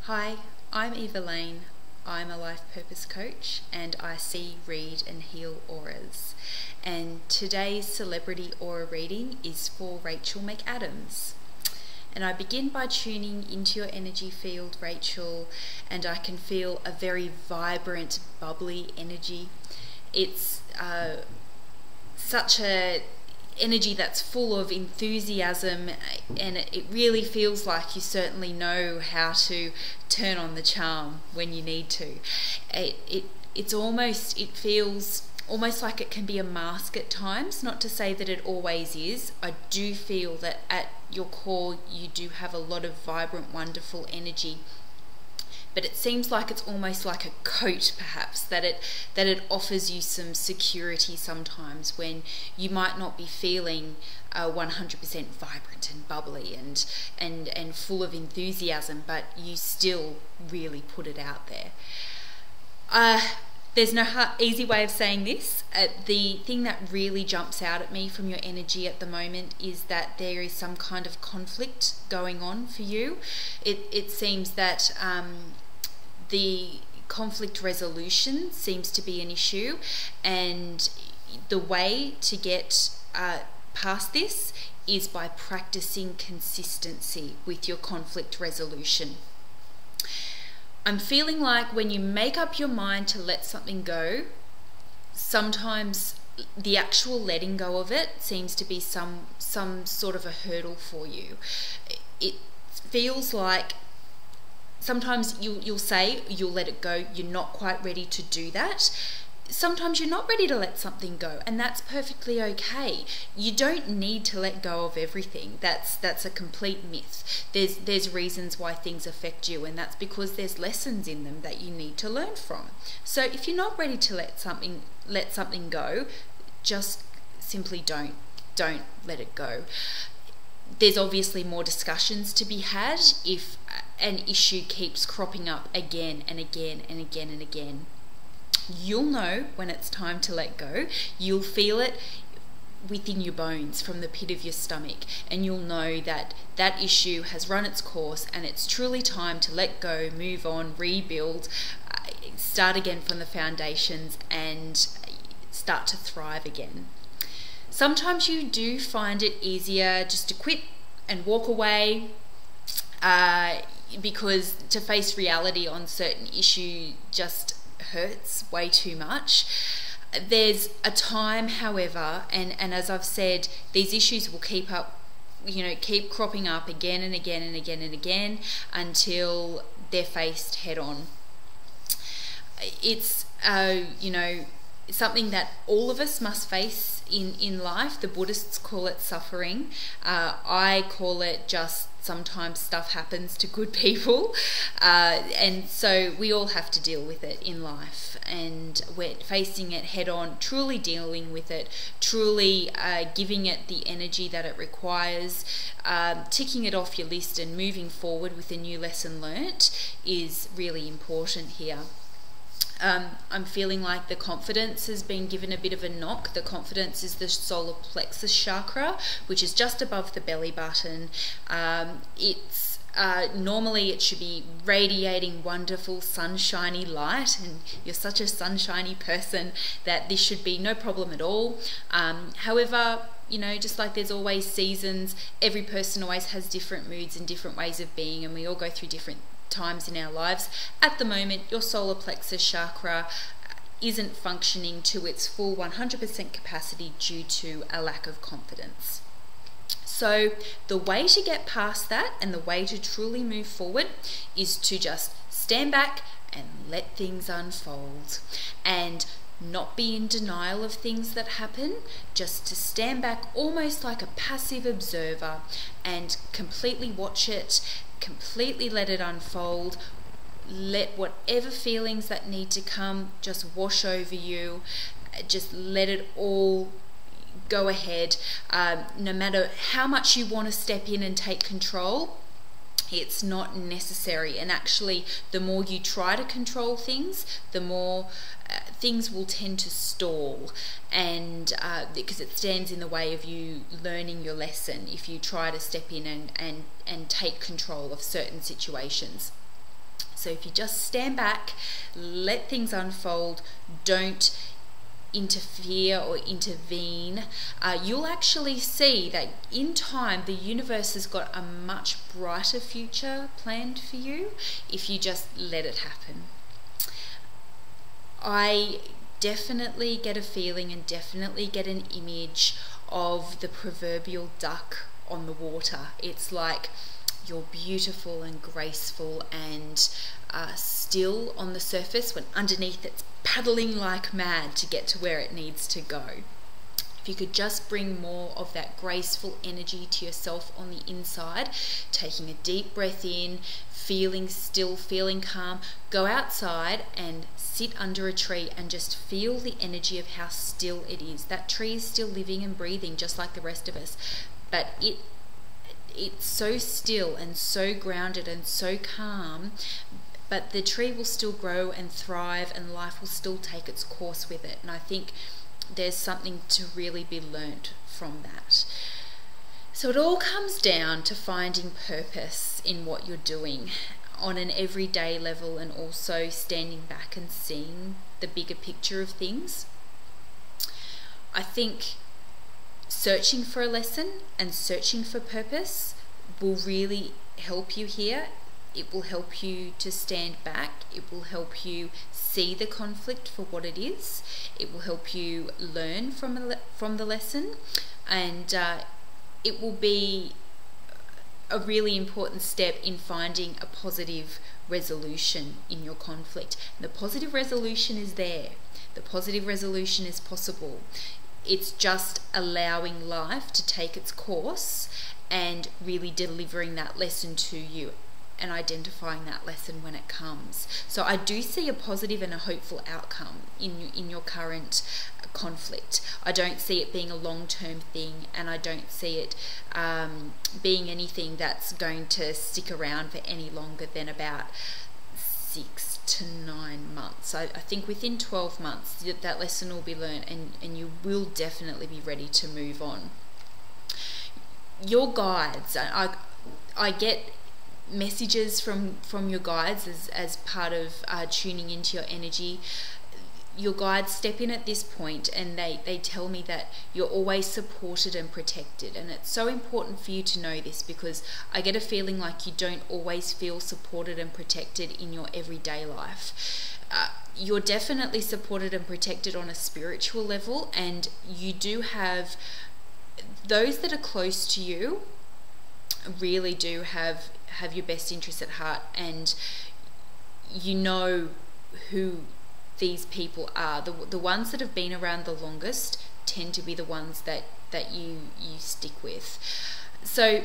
Hi, I'm Eva Lane. I'm a life purpose coach and I see, read and heal auras. And today's celebrity aura reading is for Rachel McAdams. And I begin by tuning into your energy field, Rachel, and I can feel a very vibrant, bubbly energy. It's such a energy that's full of enthusiasm, and it really feels like you certainly know how to turn on the charm when you need to. It feels almost like it can be a mask at times, not to say that it always is. I do feel that at your core you do have a lot of vibrant, wonderful energy, but it seems like it's almost like a coat, perhaps, that it offers you some security sometimes when you might not be feeling 100% vibrant and bubbly and full of enthusiasm, but you still really put it out there. There's no easy way of saying this. The thing that really jumps out at me from your energy at the moment is that there is some kind of conflict going on for you. It seems that the conflict resolution seems to be an issue, and the way to get past this is by practicing consistency with your conflict resolution. I'm feeling like when you make up your mind to let something go, sometimes the actual letting go of it seems to be some sort of a hurdle for you. It feels like sometimes you'll say you'll let it go, you're not quite ready to do that. Sometimes you're not ready to let something go, and that's perfectly okay. You don't need to let go of everything. That's a complete myth. There's reasons why things affect you, and that's because there's lessons in them that you need to learn from. So if you're not ready to let something go, just simply don't let it go. There's obviously more discussions to be had if an issue keeps cropping up again and again and again and again. You'll know when it's time to let go. You'll feel it within your bones, from the pit of your stomach, and you'll know that that issue has run its course and it's truly time to let go, move on, rebuild, start again from the foundations and start to thrive again. Sometimes you do find it easier just to quit and walk away, because to face reality on certain issues just hurts way too much. There's a time, however, and as I've said, these issues will keep cropping up again and again and again and again until they're faced head on. It's something that all of us must face in life. The Buddhists call it suffering. I call it just sometimes stuff happens to good people, and so we all have to deal with it in life, and we're facing it head on, truly dealing with it, truly giving it the energy that it requires, ticking it off your list and moving forward with a new lesson learnt is really important here. I'm feeling like the confidence has been given a bit of a knock. The confidence is the solar plexus chakra, which is just above the belly button. It's normally it should be radiating wonderful sunshiny light, and you're such a sunshiny person that this should be no problem at all. However, just like there's always seasons, every person always has different moods and different ways of being, and we all go through different times in our lives. At the moment, your solar plexus chakra isn't functioning to its full 100% capacity due to a lack of confidence. So the way to get past that and the way to truly move forward is to just stand back and let things unfold, and not be in denial of things that happen, just to stand back almost like a passive observer and completely watch it, completely let it unfold. Let whatever feelings that need to come just wash over you. Just let it all go ahead. No matter how much you want to step in and take control, it's not necessary. And actually, the more you try to control things, the more things will tend to stall, and because it stands in the way of you learning your lesson if you try to step in and take control of certain situations. So if you just stand back, let things unfold, don't interfere or intervene, you'll actually see that in time the universe has got a much brighter future planned for you if you just let it happen. I definitely get a feeling and definitely get an image of the proverbial duck on the water. It's like you're beautiful and graceful and still on the surface, when underneath it's paddling like mad to get to where it needs to go. If you could just bring more of that graceful energy to yourself on the inside, taking a deep breath in, feeling still, feeling calm, go outside and sit under a tree and just feel the energy of how still it is. That tree is still living and breathing just like the rest of us, but it's so still and so grounded and so calm, but the tree will still grow and thrive and life will still take its course with it. And I think there's something to really be learnt from that. So it all comes down to finding purpose in what you're doing on an everyday level, and also standing back and seeing the bigger picture of things. I think searching for a lesson and searching for purpose will really help you here. It will help you to stand back. It will help you see the conflict for what it is. It will help you learn from the lesson, and it will be a really important step in finding a positive resolution in your conflict. The positive resolution is there. The positive resolution is possible. It's just allowing life to take its course and really delivering that lesson to you and identifying that lesson when it comes. So I do see a positive and a hopeful outcome in your current conflict. I don't see it being a long-term thing, and I don't see it being anything that's going to stick around for any longer than about 6 to 9 months. I think within 12 months that lesson will be learned, and you will definitely be ready to move on. Your guides, I get messages from your guides as part of tuning into your energy. Your guides step in at this point and they tell me that you're always supported and protected, and it's so important for you to know this, because I get a feeling like you don't always feel supported and protected in your everyday life. You're definitely supported and protected on a spiritual level, and you do have those that are close to you really do have your best interests at heart, and you know who these people are. The ones that have been around the longest tend to be the ones that you stick with. So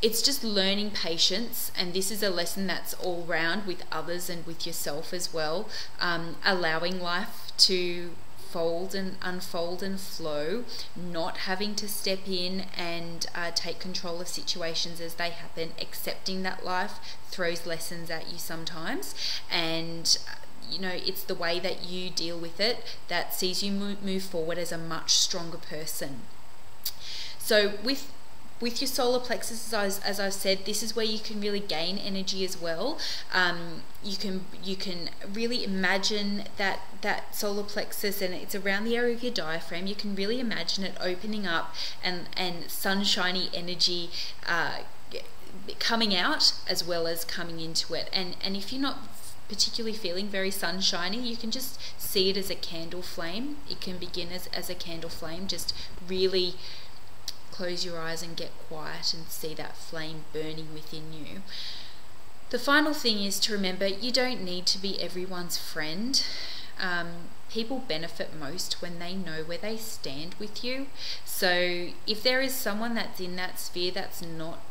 it's just learning patience, and this is a lesson that's all round with others and with yourself as well. Allowing life to fold and unfold and flow, not having to step in and take control of situations as they happen, accepting that life throws lessons at you sometimes, and it's the way that you deal with it that sees you move forward as a much stronger person. So with your solar plexus, as I've said, this is where you can really gain energy as well. You can really imagine that solar plexus, and it's around the area of your diaphragm. You can really imagine it opening up and sunshiny energy coming out as well as coming into it. And if you're not particularly feeling very sunshiny, you can just see it as a candle flame. It can begin as a candle flame. Just really close your eyes and get quiet and see that flame burning within you. The final thing is to remember, you don't need to be everyone's friend. People benefit most when they know where they stand with you. So if there is someone that's in that sphere that's not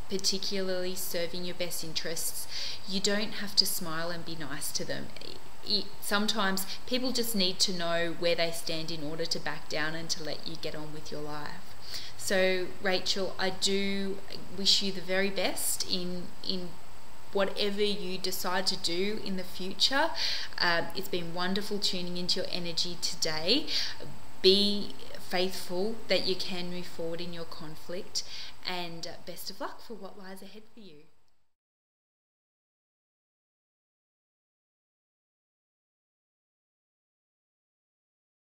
particularly serving your best interests, you don't have to smile and be nice to them. Sometimes people just need to know where they stand in order to back down and to let you get on with your life. So Rachel, I do wish you the very best in whatever you decide to do in the future. It's been wonderful tuning into your energy today. Be faithful that you can move forward in your conflict, and best of luck for what lies ahead for you.